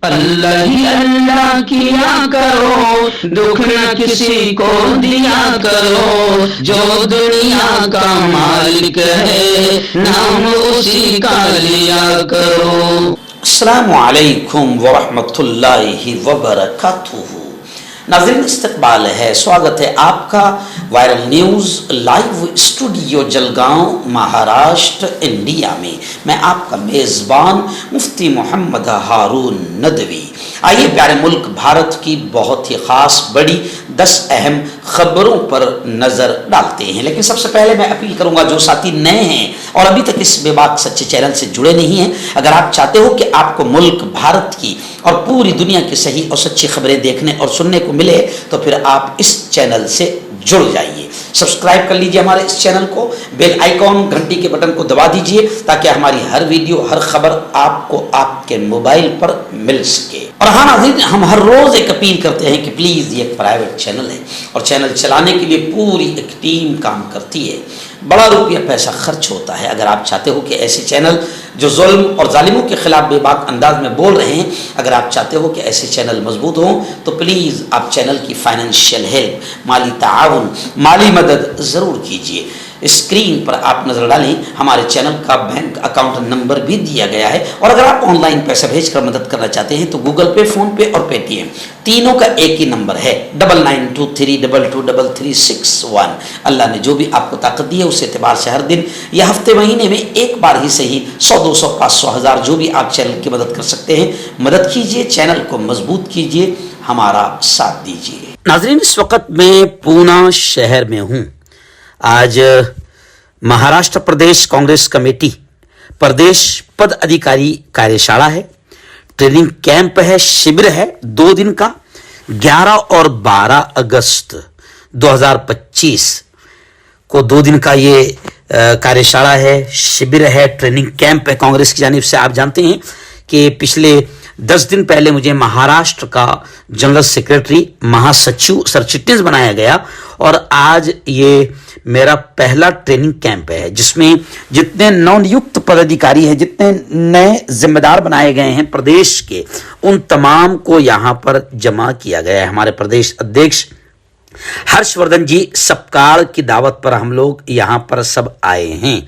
اللہ ہی اللہ کیا کرو، دکھ نہ کسی کو دیا کرو، جو دنیا کا مالک ہے نام اسی کا لیا کرو۔ السلام علیکم ورحمۃ اللہ وبرکاتہ۔ ناظرین استقبال ہے، سواگت ہے آپ کا viral news live studio Jalgaon Maharashtra India میں۔ میں آپ کا میزبان مفتی محمد ہارون ندوی۔ آئیے پیارے ملک بھارت کی بہت ہی خاص بڑی 10 اہم خبروں پر نظر ڈالتے ہیں، لیکن سب سے پہلے میں اپیل کروں گا جو ساتھی نئے ہیں اور ابھی تک اس بے باک سچے چینل سے جڑے نہیں ہیں، اگر آپ چاہتے ہو کہ آپ کو ملک بھارت کی اور پوری دنیا کی صحیح اور سچی خبریں دیکھنے اور سننے کو ملے تو پھر آپ اس چینل سے جڑ جائیے۔ سبسکرائب کر لیجئے ہمارے اس چینل کو، بیل آئیکن گھنٹی کے بٹن کو دبا دیجئے تاکہ ہماری ہر ویڈیو ہر خبر آپ کو آپ کے موبائل پر مل سکے۔ اور ہاں ناظرین، ہم ہر روز ایک اپیل کرتے ہیں کہ پلیز یہ ایک پرائیویٹ چینل ہے اور چینل چلانے کے لیے پوری ایک ٹیم کام کرتی ہے، بڑا روپیہ پیسہ خرچ ہوتا ہے۔ اگر آپ چاہتے ہو کہ ایسے چینل جو ظلم اور ظالموں کے خلاف بے باک انداز میں بول رہے ہیں، اگر آپ چاہتے ہو کہ ایسے چینل مضبوط ہوں تو پلیز آپ چینل کی فائنینشیل ہیلپ، مالی تعاون، مالی مدد ضرور کیجیے۔ اسکرین پر آپ نظر ڈالیں، ہمارے چینل کا بینک اکاؤنٹ نمبر بھی دیا گیا ہے، اور اگر آپ آن لائن پیسہ بھیج کر مدد کرنا چاہتے ہیں تو گوگل پے، فون پے اور پے ٹی ایم تینوں کا ایک ہی نمبر ہے 9923223361۔ اللہ نے جو بھی آپ کو طاقت دی ہے اس اعتبار سے ہر دن یا ہفتے مہینے میں ایک بار ہی صحیح 100 200 500 1000 جو بھی آپ چینل کی مدد کر سکتے ہیں مدد کیجیے، چینل کو مضبوط کیجیے، ہمارا ساتھ دیجیے۔ ناظرین، اس وقت میں پونا شہر میں ہوں۔ آج مہاراشٹر پردیش کانگریس کمیٹی پردیش پد ادھیکاری کاریہ ہے، ٹریننگ کیمپ ہے، شبر ہے 2 دن کا، 11 اور 12 اگست 2025 کو 2 دن کا یہ کاریہ ہے، شبر ہے، ٹریننگ کیمپ ہے کانگریس کی جانب سے۔ آپ جانتے ہیں کہ پچھلے 10 دن پہلے مجھے مہاراشٹر کا جنرل سیکرٹری مہا سچیو سر چٹنیز بنایا گیا، اور آج یہ میرا پہلا ٹریننگ کیمپ ہے جس میں جتنے نو نیوکت پدادھیکاری ہیں، جتنے نئے ذمہ دار بنائے گئے ہیں پردیش کے، ان تمام کو یہاں پر جمع کیا گیا ہے۔ ہمارے پردیش ادھیکش ہرش وردھن جی سپکاڑ کی دعوت پر ہم لوگ یہاں پر سب آئے ہیں۔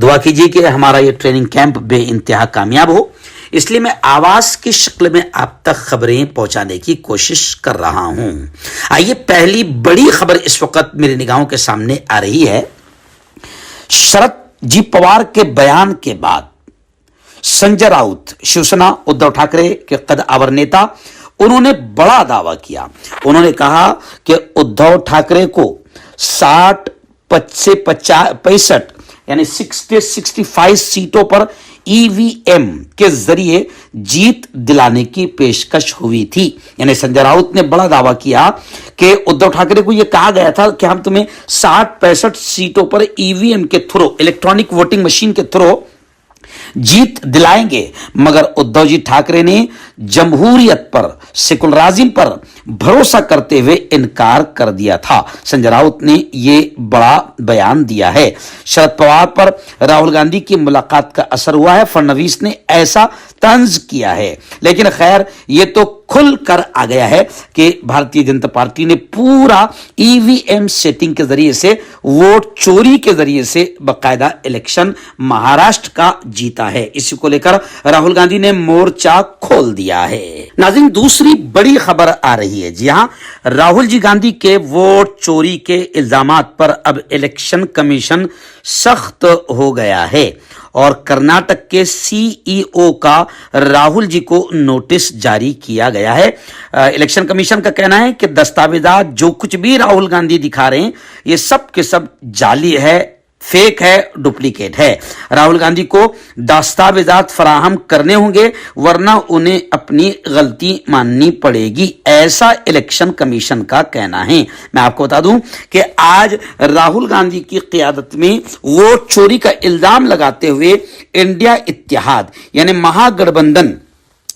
دعا کیجیے کہ ہمارا یہ ٹریننگ کیمپ بے انتہا کامیاب ہو، اس لیے میں آواز کی شکل میں آپ تک خبریں پہنچانے کی کوشش کر رہا ہوں۔ آئیے پہلی بڑی خبر اس وقت میری نگاہوں کے سامنے آ رہی ہے۔ شرد جی پوار کے بیان کے بعد سنجے راؤت، شیوسینا ادھو ٹھاکرے کے قد آور نیتا، انہوں نے بڑا دعویٰ کیا۔ انہوں نے کہا کہ ادھو ٹھاکرے کو 60 سے 65 یعنی 65 سیٹوں پر EVM کے ذریعے جیت دلانے کی پیشکش ہوئی تھی۔ یعنی سنجے راؤت نے بڑا دعویٰ کیا کہ ادھو ٹھاکرے کو یہ کہا گیا تھا کہ ہم تمہیں 60-65 سیٹوں پر EVM کے تھرو، الیکٹرانک ووٹنگ مشین کے تھرو جیت دلائیں گے، مگر ادھو جی ٹھاکرے نے جمہوریت پر، سیکولرازم پر بھروسہ کرتے ہوئے انکار کر دیا تھا۔ سنجے راؤت نے یہ بڑا بیان دیا ہے۔ شرد پوار پر راہل گاندھی کی ملاقات کا اثر ہوا ہے، فڈنویس نے ایسا طنز کیا ہے، لیکن خیر یہ تو کھل کر آ گیا ہے کہ بھارتیہ جنتا پارٹی نے پورا EVM سیٹنگ کے ذریعے سے، ووٹ چوری کے ذریعے سے باقاعدہ الیکشن مہاراشٹر کا جیتا ہے۔ اسی کو لے کر راہل گاندھی نے مورچہ کھول دیا ہے۔ ناظرین، دوسری بڑی خبر آ رہی ہے۔ جی ہاں، راہل جی گاندھی کے ووٹ چوری کے الزامات پر اب الیکشن کمیشن سخت ہو گیا ہے، اور کرناٹک کے CEO کا راہل جی کو نوٹس جاری کیا گیا ہے۔ الیکشن کمیشن کا کہنا ہے کہ دستاویزات جو کچھ بھی راہل گاندھی دکھا رہے ہیں یہ سب کے سب جعلی ہے، فیک ہے، ڈپلیکیٹ ہے۔ راہل گاندھی کو دستاویزات فراہم کرنے ہوں گے ورنہ انہیں اپنی غلطی ماننی پڑے گی، ایسا الیکشن کمیشن کا کہنا ہے۔ میں آپ کو بتا دوں کہ آج راہل گاندھی کی قیادت میں ووٹ چوری کا الزام لگاتے ہوئے انڈیا اتحاد یعنی مہا گٹھ بندھن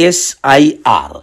SIR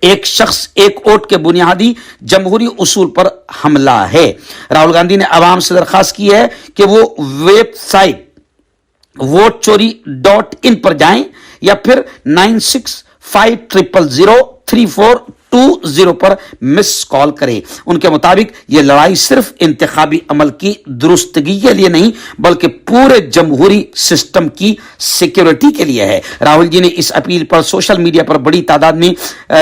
ایک شخص ایک ووٹ کے بنیادی جمہوری اصول پر حملہ ہے۔ راہل گاندھی نے عوام سے درخواست کی ہے کہ وہ ویب سائٹ ووٹچوری.in پر جائیں یا پھر 9650034220 پر مس کال کریں۔ ان کے مطابق یہ لڑائی صرف انتخابی عمل کی درستگی کے لیے نہیں بلکہ پورے جمہوری سسٹم کی سیکیورٹی کے لیے ہے۔ راہل جی نے اس اپیل پر سوشل میڈیا پر بڑی تعداد میں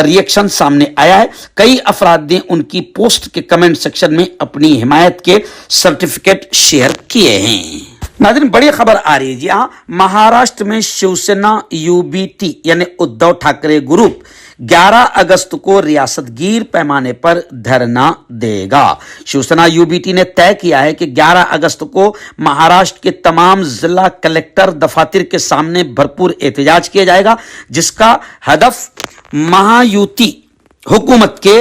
ریئیکشن سامنے آیا ہے۔ کئی افراد نے ان کی پوسٹ کے کمنٹ سیکشن میں اپنی حمایت کے سرٹیفکیٹ شیئر کیے ہیں۔ ناظرین بڑی خبر آ رہی ہے جی ہاں، مہاراشٹر میں شیو سینا UBT یعنی ادھو ٹھاکرے گروپ 11 اگست کو ریاست گیر پیمانے پر دھرنا دے گا۔ شیو سینا UBT نے طے کیا ہے کہ 11 اگست کو مہاراشٹر کے تمام ضلع کلکٹر دفاتر کے سامنے بھرپور احتجاج کیا جائے گا، جس کا ہدف مہایوتی حکومت کے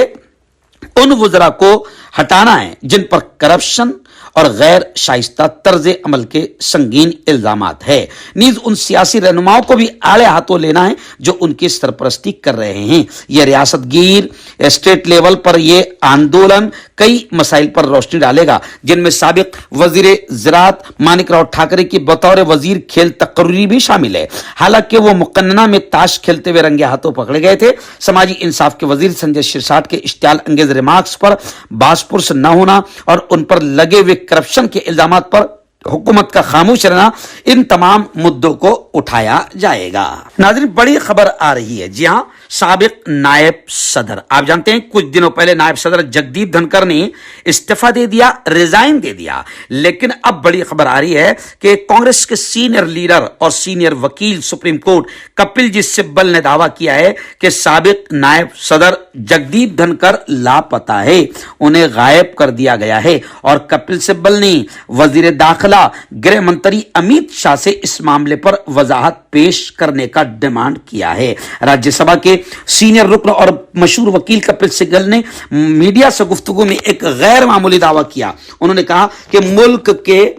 ان وزراء کو ہٹانا ہے جن پر کرپشن اور غیر شائستہ طرز عمل کے سنگین الزامات ہے، نیز ان سیاسی رہنماؤں کو بھی آڑے ہاتھوں لینا ہے جو ان کی سرپرستی کر رہے ہیں۔ یہ ریاست گیر اسٹیٹ لیول پر یہ آندولن کئی مسائل پر روشنی ڈالے گا، جن میں سابق وزیر زراعت مانک راؤ ٹھاکرے کی بطور وزیر کھیل تقرری بھی شامل ہے، حالانکہ وہ مقننہ میں تاش کھیلتے ہوئے رنگے ہاتھوں پکڑے گئے تھے۔ سماجی انصاف کے وزیر سنجے شرساٹ کے اشتعال انگیز ریمارکس پر باس پرس نہ ہونا اور ان پر لگے ہوئے کرپشن کے الزامات پر حکومت کا خاموش رہنا، ان تمام مدوں کو اٹھایا جائے گا۔ ناظرین بڑی خبر آ رہی ہے جی ہاں، سابق نائب صدر، آپ جانتے ہیں کچھ دنوں پہلے نائب صدر جگدیپ دھنکر نے استعفیٰ دے دیا، ریزائن دے دیا، لیکن اب بڑی خبر آ رہی ہے کہ کانگریس کے سینئر لیڈر اور سینئر وکیل سپریم کورٹ کپل جی سبل نے دعویٰ کیا ہے کہ سابق نائب صدر جگدیپ دھنکر لاپتہ ہے، انہیں غائب کر دیا گیا ہے، اور کپل سبل نے وزیر داخلہ گرہ منتری امیت شاہ سے اس معاملے پر وضاحت پیش کرنے کا ڈیمانڈ کیا ہے۔ راجیہ سبھا کے سینئر رکن اور مشہور وکیل کپل سبل نے میڈیا سے گفتگو میں ایک غیر معمولی دعویٰ کیا۔ انہوں نے کہا کہ ملک کے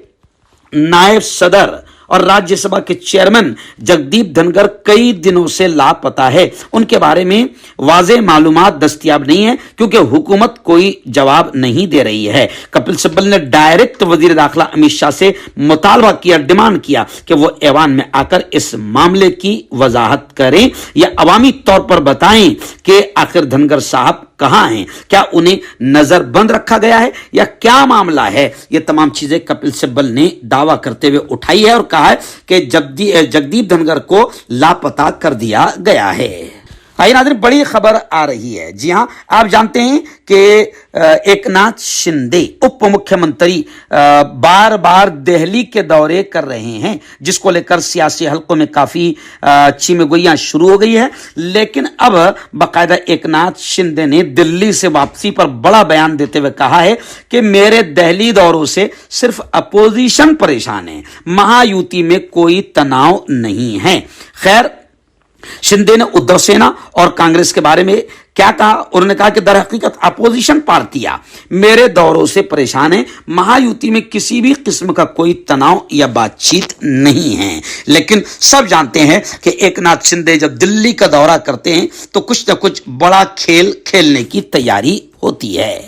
نائب صدر اور راجیہ سبھا کے چیئرمین جگدیپ دھنکر کئی دنوں سے لاپتہ ہے، ان کے بارے میں واضح معلومات دستیاب نہیں ہے کیونکہ حکومت کوئی جواب نہیں دے رہی ہے۔ کپل سبل نے ڈائریکٹ وزیر داخلہ امیت شاہ سے مطالبہ کیا، ڈیمانڈ کیا کہ وہ ایوان میں آ کر اس معاملے کی وضاحت کریں یا عوامی طور پر بتائیں کہ آخر دھنکر صاحب کہاں ہیں، کیا انہیں نظر بند رکھا گیا ہے یا کیا معاملہ ہے۔ یہ تمام چیزیں کپل سبل نے دعویٰ کرتے ہوئے اٹھائی ہے اور کہا ہے کہ جگدیپ دھنکر کو لاپتہ کر دیا گیا ہے۔ آئیے ناظرین بڑی خبر آ رہی ہے جی ہاں، آپ جانتے ہیں کہ ایکناتھ شندے اپ مکھیہ منتری بار بار دہلی کے دورے کر رہے ہیں، جس کو لے کر سیاسی حلقوں میں کافی چیمے گوئیاں شروع ہو گئی ہے، لیکن اب باقاعدہ ایکناتھ شندے نے دلی سے واپسی پر بڑا بیان دیتے ہوئے کہا ہے کہ میرے دہلی دوروں سے صرف اپوزیشن پریشان ہے، مہایوتی میں کوئی تناؤ نہیں ہے۔ خیر، شندے نے ادھو سینا اور کانگریس کے بارے میں کیا کہا؟ انہوں نے کہا کہ در حقیقت اپوزیشن پارٹیاں میرے دوروں سے پریشان ہیں، مہایوتی میں کسی بھی قسم کا کوئی تناؤ یا بات چیت نہیں ہے، لیکن سب جانتے ہیں کہ ایکناتھ شندے جب دلی کا دورہ کرتے ہیں تو کچھ نہ کچھ بڑا کھیل کھیلنے کی تیاری ہوتی ہے۔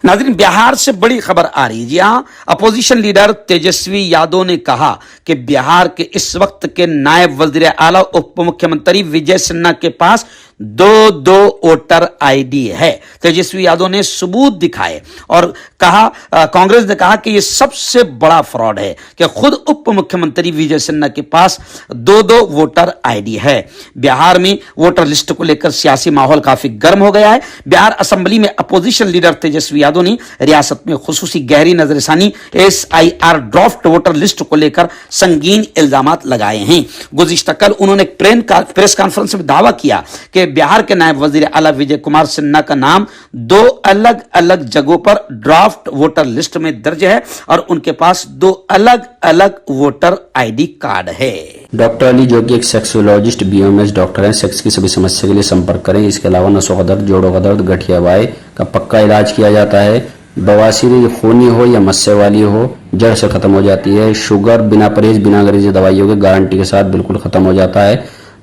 ناظرین بہار سے بڑی خبر آ رہی ہے جی ہاں، اپوزیشن لیڈر تیجسوی یادو نے کہا کہ بہار کے اس وقت کے نائب وزیر اعلیٰ اپ مکھیہ منتری وجے سنہا کے پاس دو ووٹر آئی ڈی ہے۔ تیجسوی یادو نے ثبوت دکھائے اور کہا، کانگریس نے کہا کہ یہ سب سے بڑا فراڈ ہے کہ خود اپ مکھیہ منتری وجے سنہا کے پاس دو ووٹر آئی ڈی ہے۔ بہار میں ووٹر لسٹ کو لے کر سیاسی ماحول کافی گرم ہو گیا ہے۔ بہار اسمبلی میں اپوزیشن لیڈر تیجسوی یادو نے ریاست میں خصوصی گہری نظر ثانی SIR ڈرافٹ ووٹر لسٹ کو لے کر سنگین الزامات لگائے ہیں۔ گزشتہ کل انہوں نے پریس کانفرنس میں دعویٰ کیا کہ بہار کے نائب وزیر اعلیٰ وجے کمار سنہا کا نام 2 الگ الگ جگہوں پر ڈرافٹ ووٹر لسٹ میں درج ہے اور ان کے پاس 2 الگ الگ ووٹر آئی ڈی کارڈ ہے۔ ڈاکٹر علی جو کہ ایک سیکسولوجسٹ BOMS ڈاکٹر ہیں، سیکس کی سبھی سمسیا کے لیے سمپرک کریں۔ اس کے علاوہ نسوں کا درد، جوڑوں کا درد، گٹھیا وائے کا پکا علاج کیا جاتا ہے۔ بواسیر خونی ہو یا مسے والی ہو جڑ سے ختم ہو جاتی ہے۔ شوگر بنا پرہیز بنا غریزی دوائیوں کے گارنٹی کے ساتھ بالکل ختم ہو جاتا ہے۔